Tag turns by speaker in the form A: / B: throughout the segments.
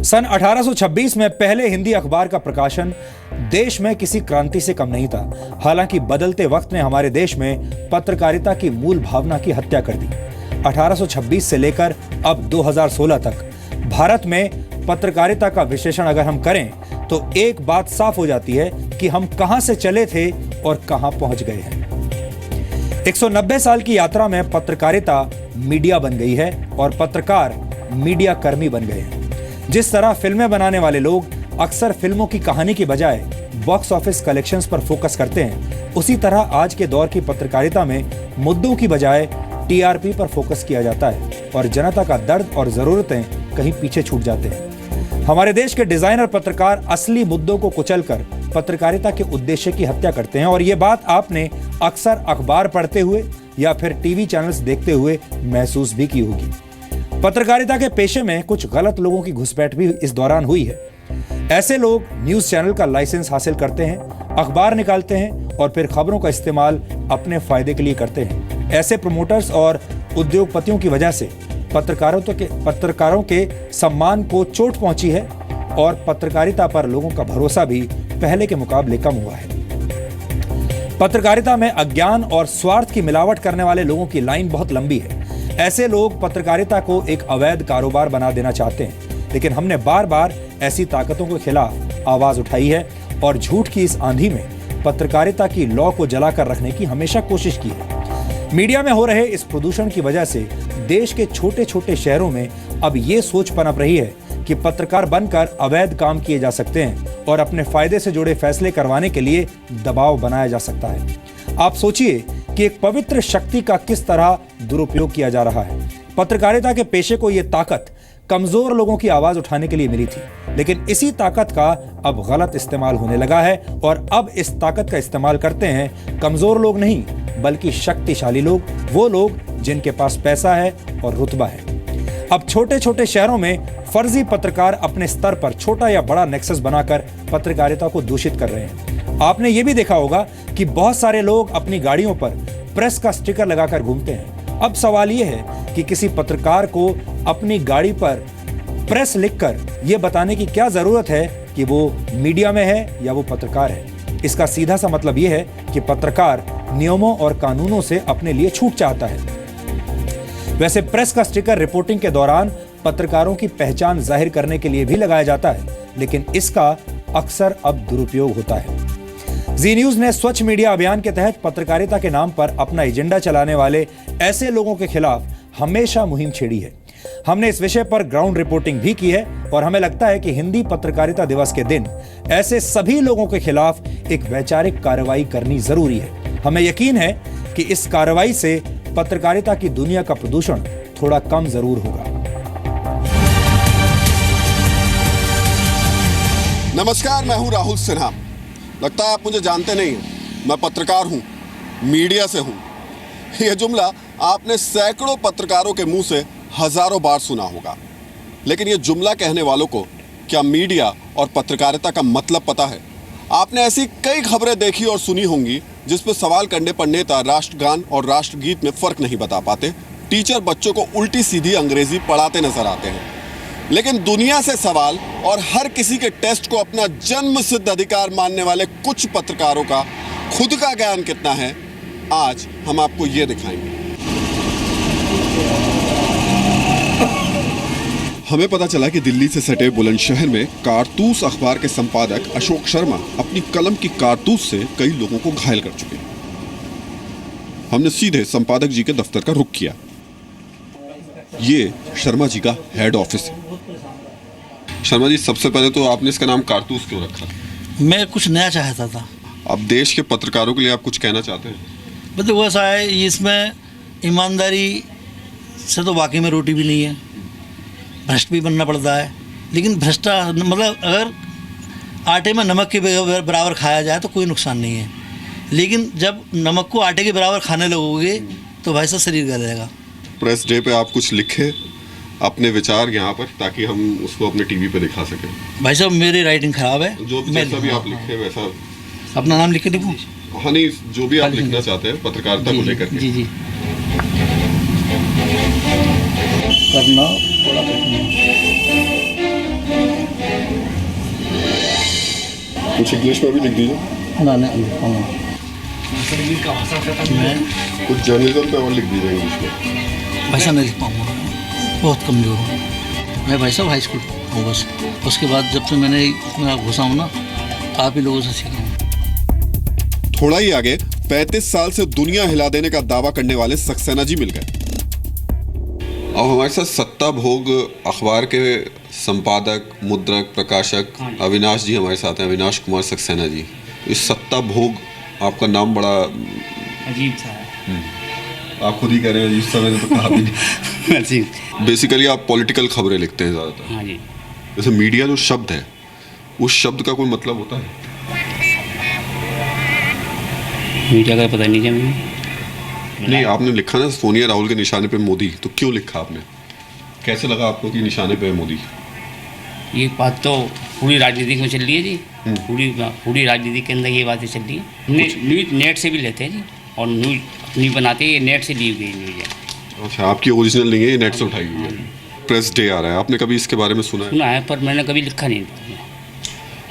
A: सन 1826 में पहले हिंदी अखबार का प्रकाशन देश में किसी क्रांति से कम नहीं था। हालांकि बदलते वक्त ने हमारे देश में पत्रकारिता की मूल भावना की हत्या कर दी। 1826 से लेकर अब 2016 तक भारत में पत्रकारिता का विश्लेषण अगर हम करें तो एक बात साफ हो जाती है कि हम कहां से चले थे और कहां पहुंच गए हैं। 190 साल की यात्रा में पत्रकारिता मीडिया बन गई है और पत्रकार मीडिया कर्मी बन गए हैं। जिस तरह फिल्में बनाने वाले लोग अक्सर फिल्मों की कहानी की बजाय बॉक्स ऑफिस कलेक्शंस पर फोकस करते हैं, उसी तरह आज के दौर की पत्रकारिता में मुद्दों की बजाय टीआरपी पर फोकस किया जाता है और जनता का दर्द और जरूरतें कहीं पीछे छूट जाते हैं। हमारे देश के डिजाइनर पत्रकार असली मुद्दों को कुचलकर पत्रकारिता के उद्देश्य की हत्या करते हैं और ये बात आपने अक्सर अखबार पढ़ते हुए या फिर टीवी चैनल्स देखते हुए महसूस भी की होगी। पत्रकारिता के पेशे में कुछ गलत लोगों की घुसपैठ भी इस दौरान हुई है। ऐसे लोग न्यूज चैनल का लाइसेंस हासिल करते हैं, अखबार निकालते हैं और फिर खबरों का इस्तेमाल अपने फायदे के लिए करते हैं। ऐसे प्रमोटर्स और उद्योगपतियों की वजह से पत्रकारों के सम्मान को चोट पहुंची है और पत्रकारिता पर लोगों का भरोसा भी पहले के मुकाबले कम हुआ है। पत्रकारिता में अज्ञान और स्वार्थ की मिलावट करने वाले लोगों की लाइन बहुत लंबी है। ऐसे लोग पत्रकारिता को एक अवैध कारोबार बना देना चाहते हैं, लेकिन हमने बार बार ऐसी ताकतों के खिलाफ आवाज उठाई है और झूठ की इस आंधी में पत्रकारिता की लौ को जलाकर रखने की हमेशा कोशिश की है। मीडिया में हो रहे इस प्रदूषण की वजह से देश के छोटे छोटे शहरों में अब ये सोच पनप रही है कि पत्रकार बनकर अवैध काम किए जा सकते हैं और अपने फायदे से जुड़े फैसले करवाने के लिए दबाव बनाया जा सकता है। आप सोचिए कि एक पवित्र शक्ति का किस तरह दुरुपयोग किया जा रहा है। पत्रकारिता के पेशे को यह ताकत कमजोर लोगों की आवाज उठाने के लिए मिली थी, लेकिन इसी ताकत का अब गलत इस्तेमाल होने लगा है और अब इस ताकत का इस्तेमाल करते हैं कमजोर लोग नहीं बल्कि शक्तिशाली लोग, वो लोग जिनके पास पैसा है और रुतबा है। अब छोटे छोटे शहरों में फर्जी पत्रकार अपने स्तर पर छोटा या बड़ा नेक्सस बनाकर पत्रकारिता को दूषित कर रहे हैं। आपने ये भी देखा होगा कि बहुत सारे लोग अपनी गाड़ियों पर प्रेस का स्टिकर लगाकर घूमते हैं। अब सवाल यह है कि किसी पत्रकार को अपनी गाड़ी पर प्रेस लिखकर यह बताने की क्या जरूरत है कि वो मीडिया में है या वो पत्रकार है। इसका सीधा सा मतलब यह है कि पत्रकार नियमों और कानूनों से अपने लिए छूट चाहता है। वैसे प्रेस का स्टिकर रिपोर्टिंग के दौरान पत्रकारों की पहचान जाहिर करने के लिए भी लगाया जाता है, लेकिन इसका अक्सर अब दुरुपयोग होता है। जी न्यूज ने स्वच्छ मीडिया अभियान के तहत पत्रकारिता के नाम पर अपना एजेंडा चलाने वाले ऐसे लोगों के खिलाफ हमेशा मुहिम छेड़ी है। हमने इस विषय पर ग्राउंड रिपोर्टिंग भी की है और हमें लगता है कि हिंदी पत्रकारिता दिवस के दिन ऐसे सभी लोगों के खिलाफ एक वैचारिक कार्रवाई करनी जरूरी है। हमें यकीन है कि इस कार्रवाई से पत्रकारिता की दुनिया का प्रदूषण थोड़ा कम जरूर होगा।
B: नमस्कार, मैं हूं राहुल सिन्हा। लगता है आप मुझे जानते नहीं हैं। मैं पत्रकार हूं, मीडिया से हूं। यह जुमला आपने सैकड़ों पत्रकारों के मुंह से हजारों बार सुना होगा, लेकिन यह जुमला कहने वालों को क्या मीडिया और पत्रकारिता का मतलब पता है? आपने ऐसी कई खबरें देखी और सुनी होंगी जिस पर सवाल करने पर नेता राष्ट्रगान और राष्ट्रगीत में फर्क नहीं बता पाते, टीचर बच्चों को उल्टी सीधी अंग्रेजी पढ़ाते नजर आते हैं। लेकिन दुनिया से सवाल और हर किसी के टेस्ट को अपना जन्म सिद्ध अधिकार मानने वाले कुछ पत्रकारों का खुद का ज्ञान कितना है, आज हम आपको ये दिखाएंगे। हमें पता चला कि दिल्ली से सटे बुलंदशहर में कारतूस अखबार के संपादक अशोक शर्मा अपनी कलम की कारतूस से कई लोगों को घायल कर चुके हैं। हमने सीधे संपादक जी के दफ्तर का रुख किया। ये शर्मा जी का हेड ऑफिस है। शर्मा जी, सबसे पहले तो आपने इसका नाम कारतूस क्यों रखा?
C: मैं कुछ नया चाहता था।
B: अब देश के पत्रकारों के लिए आप कुछ कहना चाहते हैं?
C: मतलब वो ऐसा है, इसमें ईमानदारी से तो वाकई में रोटी भी नहीं है, भ्रष्ट भी बनना पड़ता है। लेकिन भ्रष्टा मतलब अगर आटे में नमक के बराबर खाया जाए तो कोई नुकसान नहीं है, लेकिन जब नमक को आटे के बराबर खाने लगोगे तो भाई साहब शरीर गलेगा।
B: प्रेस डे पे आप कुछ लिखे अपने विचार यहाँ पर, ताकि हम उसको अपने टीवी पे दिखा सकें।
C: भाई साहब मेरी राइटिंग खराब है,
B: जो जैसा भी आप लिखे वैसा
C: अपना नाम लिख के लिखूं।
B: हाँ नहीं, जो भी आप लिखना चाहते हैं पत्रकारिता को लेकर।
C: जी जी करना थोड़ा
B: कुछ इंग्लिश में भी लिख दीजिए,
C: ना मैं
B: कुछ जर्नलिज्म पे और लिख दीजिए इंग्लिश में।
C: वैसा नहीं लिख पाऊँगा, बहुत कमज़ोर हूँ मैं। भाई साहब हाई स्कूल हूँ बस, उसके बाद जब से मैंने इसमें घुसा हूँ ना, काफ़ी लोगों से सीखा हूँ।
B: थोड़ा ही आगे 35 साल से दुनिया हिला देने का दावा करने वाले सक्सेना जी मिल गए। अब हमारे साथ सत्ता भोग अखबार के संपादक, मुद्रक, प्रकाशक अविनाश जी हमारे साथ हैं, अविनाश कुमार सक्सेना जी। इस सत्ता भोग आपका नाम बड़ा
D: अजीब सा है।
B: आप खुद ही कह रहे हैं अजीब सा, मैंने तो कहा भी नहीं।
D: अजीब।
B: बेसिकली आप पॉलिटिकल खबरें लिखते हैं ज़्यादातर।
D: हाँ जी।
B: जैसे मीडिया जो शब्द है, उस शब्द का कोई मतलब होता है?
D: मीडिया का पता नहीं क्या मुझे।
B: नहीं, आपने लिखा ना सोनिया राहुल के निशाने पे मोदी, तो क्यों लिखा आपने? कैसे लगा आपको कि निशाने पे है मोदी?
D: ये बात तो पूरी राजनीति में चल रही है जी। पूरी राजनीति के अंदर ये बातें चल रही है। न्यूज नेट से भी लेते हैं जी, और न्यूज अपनी बनाते हैं, ये नेट से ली हुई न्यूज है।
B: अच्छा, आपकी ओरिजिनल नहीं है, ये नेट से उठाई हुई है। प्रेस डे आ रहा है, आपने कभी इसके बारे में सुना है?
D: सुना है, पर मैंने कभी लिखा नहीं।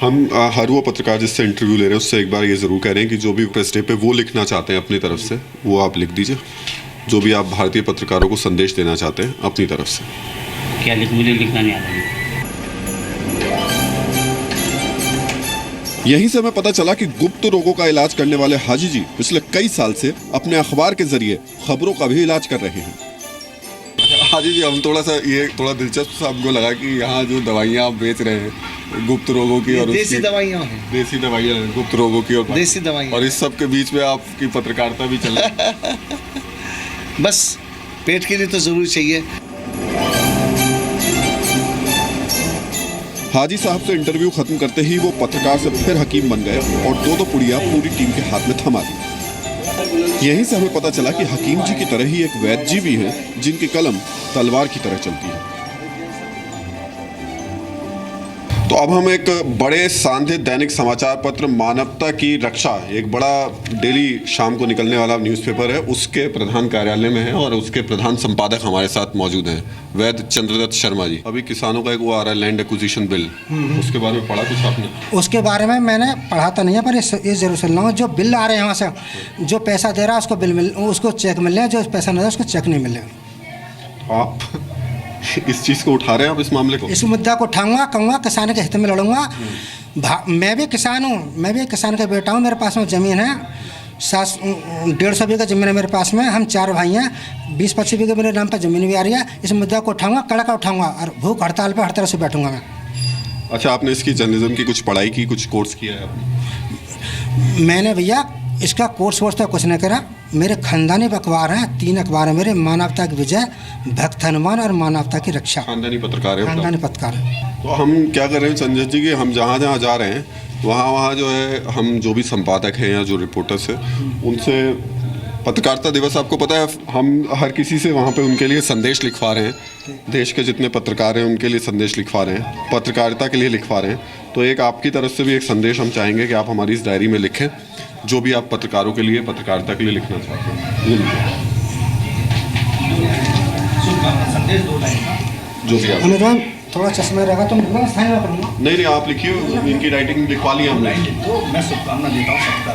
B: हम हर वो पत्रकार जिससे इंटरव्यू ले रहे हैं उससे एक बार ये ज़रूर कह रहे हैं कि जो भी प्रेस डे पे वो लिखना चाहते हैं अपनी तरफ से, वो आप लिख दीजिए। जो भी आप भारतीय पत्रकारों को संदेश देना चाहते हैं अपनी तरफ से।
D: क्या मुझे लिखना नहीं आता।
B: यहीं से हमें पता चला कि गुप्त रोगों का इलाज करने वाले हाजी जी पिछले कई साल से अपने अखबार के जरिए खबरों का भी इलाज कर रहे हैं। हाजी जी, हम थोड़ा दिलचस्प सा हमको लगा कि यहाँ जो दवाइयाँ आप बेच रहे हैं गुप्त रोगों की, और
E: देसी दवाइयाँ हैं,
B: देसी दवाइयाँ हैं गुप्त रोगों की, और
E: देसी दवाइयाँ,
B: और इस सब के बीच में आपकी पत्रकारिता भी चल रही है।
E: बस पेट के लिए तो जरूरी चाहिए।
B: हाजी साहब से इंटरव्यू खत्म करते ही वो पत्रकार से फिर हकीम बन गए और दो पुड़िया पूरी टीम के हाथ में थमा दी। यहीं से हमें पता चला कि हकीम जी की तरह ही एक वैद्य जी भी हैं जिनकी कलम तलवार की तरह चलती है। तो अब हम एक बड़े सांध्य दैनिक समाचार पत्र मानवता की रक्षा, एक बड़ा डेली शाम को निकलने वाला न्यूज़पेपर है, उसके प्रधान कार्यालय में है और उसके प्रधान संपादक हमारे साथ मौजूद हैं, वैद्य चंद्रदत्त शर्मा जी। अभी किसानों का एक वो आ रहा है लैंड एक्विजिशन बिल, उसके बारे में पढ़ा कुछ आपने?
F: उसके बारे में मैंने पढ़ा तो नहीं है, पर ये जरूर सुन रहा हूँ, जो बिल आ रहे हैं वहाँ से, जो पैसा दे रहा है उसको बिल उसको चेक मिल रहा है, जो पैसा नहीं दे रहा उसको चेक नहीं मिल रहा।
B: आप इस चीज़ को उठा रहे हैं, आप इस मामले को?
F: इस मुद्दा को उठाऊंगा, कहूँगा किसान के हित में लड़ूंगा। मैं भी किसान हूँ, मैं भी किसान का बेटा हूँ, मेरे पास में ज़मीन है 150 बीघा ज़मीन है मेरे पास में। हम 4 भाई हैं, 20-25 बीघे मेरे नाम पर ज़मीन भी आ रही है। इस मुद्दा को उठाऊंगा, कड़का उठाऊंगा, और भूख हड़ताल पर हर तरह से बैठूंगा मैं।
B: अच्छा, आपने इसकी जर्नलिज्म की कुछ पढ़ाई की, कुछ कोर्स किया है आपने?
F: मैंने भैया इसका कोर्स वोर्स तो कुछ नहीं करा। मेरे खानदानी अखबार हैं, 3 अखबार हैं मेरे, मानवता की विजय, भक्त हनुमान और मानवता की रक्षा।
B: खानदानी पत्रकार है?
F: खानदानी पत्रकार है।
B: तो हम क्या कर रहे हैं संजय जी कि हम जहाँ जहाँ जा रहे हैं वहाँ जो है, हम जो भी संपादक हैं या जो रिपोर्टर्स हैं उनसे, पत्रकारिता दिवस आपको पता है, हम हर किसी से वहाँ पे उनके लिए संदेश लिखवा रहे हैं। देश के जितने पत्रकार हैं उनके लिए संदेश लिखवा रहे हैं, पत्रकारिता के लिए लिखवा रहे हैं। तो एक आपकी तरफ से भी एक संदेश हम चाहेंगे कि आप हमारी इस डायरी में लिखें जो भी आप पत्रकारों के लिए, पत्रकारिता के लिए लिखना चाहते हैं। जो भी आप,
F: थोड़ा चश्मा रहेगा तो मैं साइन में करूँगा।
B: नहीं, आप लिखिए, इनकी राइटिंग लिखवा ली हमने।
F: तो मैं शुभकामना देता हूँ सबका।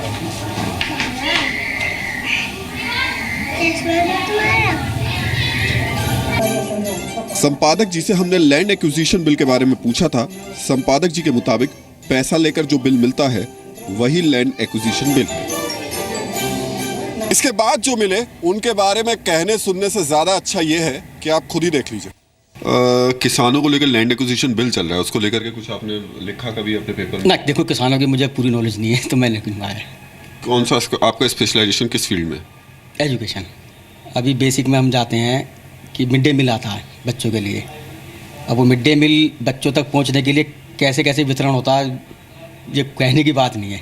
B: संपादक जी से हमने लैंड एक्विजिशन बिल के बारे में पूछा था। संपादक जी के मुताबिक पैसा लेकर जो बिल मिलता है वही लैंड एक्विजिशन बिल है। इसके बाद जो मिले उनके बारे में कहने सुनने से ज्यादा अच्छा ये है कि आप खुद ही देख लीजिए। किसानों को लेकर लैंड एक्विजिशन बिल चल रहा है, उसको लेकर के कुछ आपने लिखा कभी अपने पेपर में?
D: ना, देखो किसानों की मुझे पूरी नॉलेज नहीं है, तो मैंने कुछ पाया।
B: कौन सा आपका स्पेशलाइजेशन किस फील्ड में?
D: एजुकेशन। अभी बेसिक में हम जाते हैं कि मिड डे मील आता है बच्चों के लिए। अब वो मिड डे मील बच्चों तक पहुंचने के लिए कैसे कैसे वितरण होता है, ये कहने की बात नहीं है।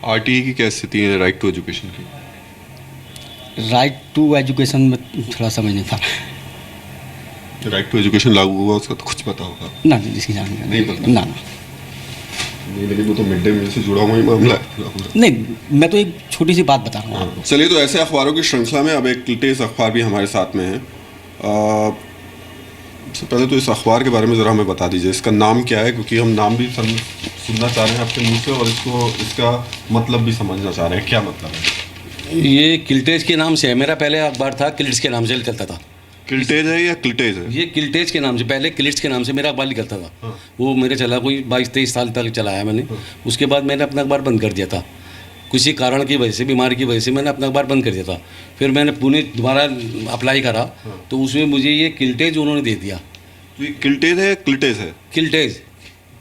B: आरटीई की क्या स्थिति है राइट टू एजुकेशन की?
D: राइट टू एजुकेशन में थोड़ा समझ नहीं पा रहा।
B: राइट टू एजुकेशन लागू हुआ उसका तो कुछ पता होगा
D: ना? इसकी जानकारी
B: नहीं पता
D: ना।
B: नहीं, लेकिन वो तो मिड डे मील से जुड़ा हुआ ही मामला है।
D: नहीं, मैं तो एक छोटी सी बात बता रहा हूँ।
B: चलिए, तो ऐसे अखबारों की श्रृंखला में अब एक तेज अखबार भी हमारे साथ में है। सबसे पहले तो इस अखबार के बारे में ज़रा हमें बता दीजिए, इसका नाम क्या है, क्योंकि हम नाम भी सुनना चाह रहे हैं आपके मुंह से और इसका मतलब भी समझना चाह रहे हैं, क्या मतलब है?
G: ये किल्टेज के नाम से है। मेरा पहले अखबार था किल्ट्स के नाम से चलता था।
B: किल्टेज है या क्लिटेज है?
G: ये किल्टेज के नाम से, पहले किल्ट्स के नाम से मेरा अखबार निकलता था। वो मेरे चला कोई 22-23 साल तक चलाया मैंने। उसके बाद मैंने अपना अखबार बंद कर दिया था, किसी कारण की वजह से, बीमारी की वजह से मैंने अपना अखबार बंद कर दिया था। फिर मैंने पुणे दोबारा अप्लाई करा तो उसमें मुझे ये किल्टेज उन्होंने दे दिया।
B: तो ये किल्टेज है या क्लिटेज है?
G: किल्टेज।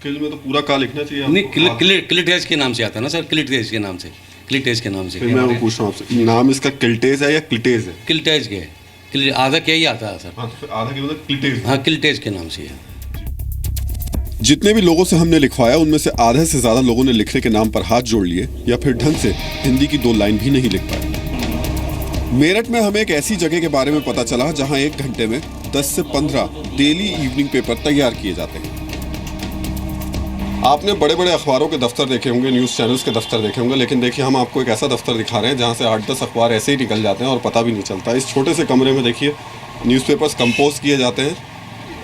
B: किल में तो पूरा का लिखना चाहिए
G: नहीं, किल्टेज के नाम से आता है ना सर, किल्टेज के नाम से, किल्टेज के नाम से।
B: फिर मैं वो पूछ रहा हूँ आपसे, नाम इसका किल्टेज है या क्लिटेज है?
G: किल्टेज के, आधा क्या ही आता है सर।
B: हाँ, तो फिर आधा क्या मतलब क्लिटेज?
G: हाँ, किल्टेज के नाम से है।
B: जितने भी लोगों से हमने लिखवाया उनमें से आधे से ज्यादा लोगों ने लिखने के नाम पर हाथ जोड़ लिए या फिर ढंग से हिंदी की 2 लाइन भी नहीं लिख पाए। मेरठ में हमें एक ऐसी जगह के बारे में पता चला जहां 1 घंटे में 10 से 15 डेली इवनिंग पेपर तैयार किए जाते हैं। आपने बड़े बड़े अखबारों के दफ्तर देखे होंगे, न्यूज़ चैनल्स के दफ्तर देखे होंगे, लेकिन देखिए हम आपको एक ऐसा दफ्तर दिखा रहे हैं जहाँ से 8-10 अखबार ऐसे ही निकल जाते हैं और पता भी नहीं चलता। इस छोटे से कमरे में देखिए न्यूज़पेपर्स कंपोज किए जाते हैं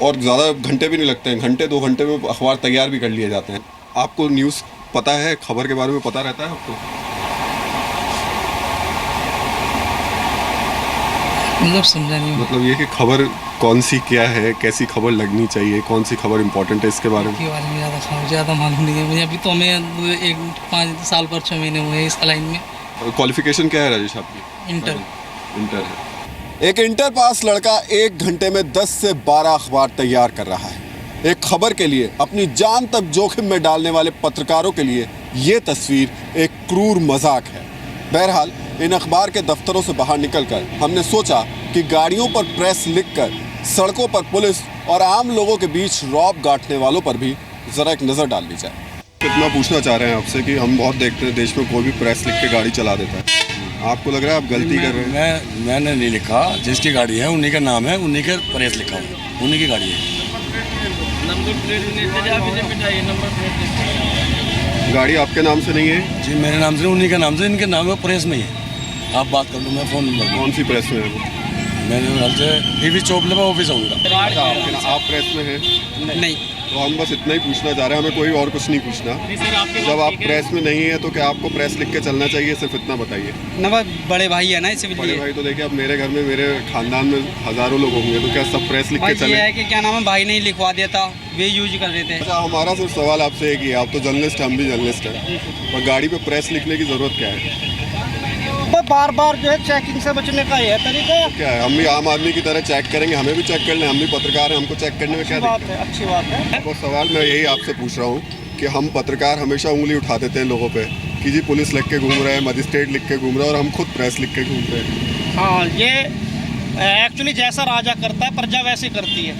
B: और ज़्यादा घंटे भी नहीं लगते हैं, घंटे 2 घंटे में अखबार तैयार भी कर लिए जाते हैं। आपको न्यूज़ पता है, खबर के बारे में पता रहता है आपको?
H: मतलब समझा नहीं।
B: मतलब ये कि खबर कौन सी क्या है, कैसी खबर लगनी चाहिए, कौन सी खबर इंपॉर्टेंट है, इसके बारे में
H: ज़्यादा मालूम नहीं है मुझे। अभी तो हमें 5 साल पर 6 महीने हुए हैं इस लाइन में।
B: क्वालिफिकेशन क्या है राजेश आपकी?
H: इंटर
B: है। एक इंटर पास लड़का 1 घंटे में 10 से 12 अखबार तैयार कर रहा है। एक खबर के लिए अपनी जान तक जोखिम में डालने वाले पत्रकारों के लिए ये तस्वीर एक क्रूर मजाक है। बहरहाल इन अखबार के दफ्तरों से बाहर निकलकर हमने सोचा कि गाड़ियों पर प्रेस लिखकर सड़कों पर पुलिस और आम लोगों के बीच रौब गांठने वालों पर भी जरा एक नज़र डाल ली जाए। कितना पूछना चाह रहे हैं आपसे कि हम बहुत देखते हैं देश में कोई भी प्रेस लिख के गाड़ी चला देता है, आपको लग रहा है आप गलती कर रहे हैं?
I: मैंने नहीं लिखा, जिसकी गाड़ी है उन्हीं का नाम है, उन्हीं के प्रेस लिखा हुआ, उन्हीं की गाड़ी है।
B: गाड़ी आपके नाम से नहीं है?
I: जी मेरे नाम से, उन्हीं का नाम से, इनके नाम है, प्रेस में ही है। आप बात कर लो, मैं फ़ोन नंबर।
B: कौन सी प्रेस में है वो?
I: मेरे ख्याल से टीवी चौपले में ऑफिस होगा।
B: आप प्रेस में हैं?
H: नहीं।
B: तो हम बस इतना ही पूछना चाह रहे हैं, हमें कोई और कुछ नहीं पूछना। जब आप प्रेस में नहीं है तो क्या आपको प्रेस लिख के चलना चाहिए? सिर्फ इतना बताइए
H: ना। बड़े भाई है ना, इसलिए।
B: बड़े भाई तो देखिए, अब मेरे घर में, मेरे खानदान में हज़ारों लोग होंगे, तो क्या सब प्रेस लिख के चले?
H: ये है कि क्या नाम है, भाई नहीं लिखवा देता, वे यूज कर देते हैं।
B: अच्छा, हमारा सिर्फ सवाल आपसे एक ही है, आप तो जर्नलिस्ट, हम भी जर्नलिस्ट हैं, और गाड़ी पे प्रेस लिखने की ज़रूरत क्या है?
H: बार बार जो है चेकिंग से बचने का ये तरीका है।
B: क्या है, हम भी आम आदमी की तरह चेक करेंगे, हमें भी चेक करना है, हम भी पत्रकार हैं, हमको चेक करने में क्या
H: बात है, अच्छी बात है।
B: वो सवाल मैं यही आपसे पूछ रहा हूँ कि हम पत्रकार हमेशा उंगली उठा देते हैं लोगों पे कि जी पुलिस लिख के घूम रहे हैं, मजिस्ट्रेट लिख के घूम रहे हैं, और हम खुद प्रेस लिख के घूम रहे हैं।
H: हाँ, ये एक्चुअली जैसा राजा करता है प्रजा वैसे करती है।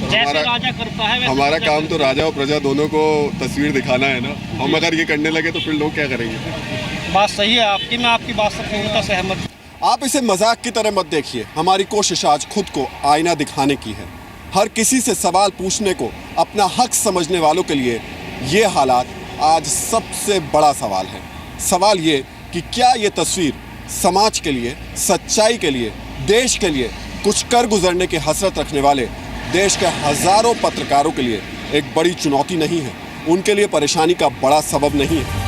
H: जैसे राजा करता है
B: हमारा काम तो राजा और प्रजा दोनों को तस्वीर दिखाना है ना। हम अगर ये करने लगे तो फिर लोग क्या करेंगे?
H: बात सही है आपकी, मैं आपकी बात से पूर्णतः सहमत हूं।
B: आप इसे मजाक की तरह मत देखिए, हमारी कोशिश आज खुद को आईना दिखाने की है। हर किसी से सवाल पूछने को अपना हक समझने वालों के लिए ये हालात आज सबसे बड़ा सवाल है। सवाल ये कि क्या ये तस्वीर समाज के लिए, सच्चाई के लिए, देश के लिए कुछ कर गुजरने की हसरत रखने वाले देश के हजारों पत्रकारों के लिए एक बड़ी चुनौती नहीं है, उनके लिए परेशानी का बड़ा सबब नहीं है।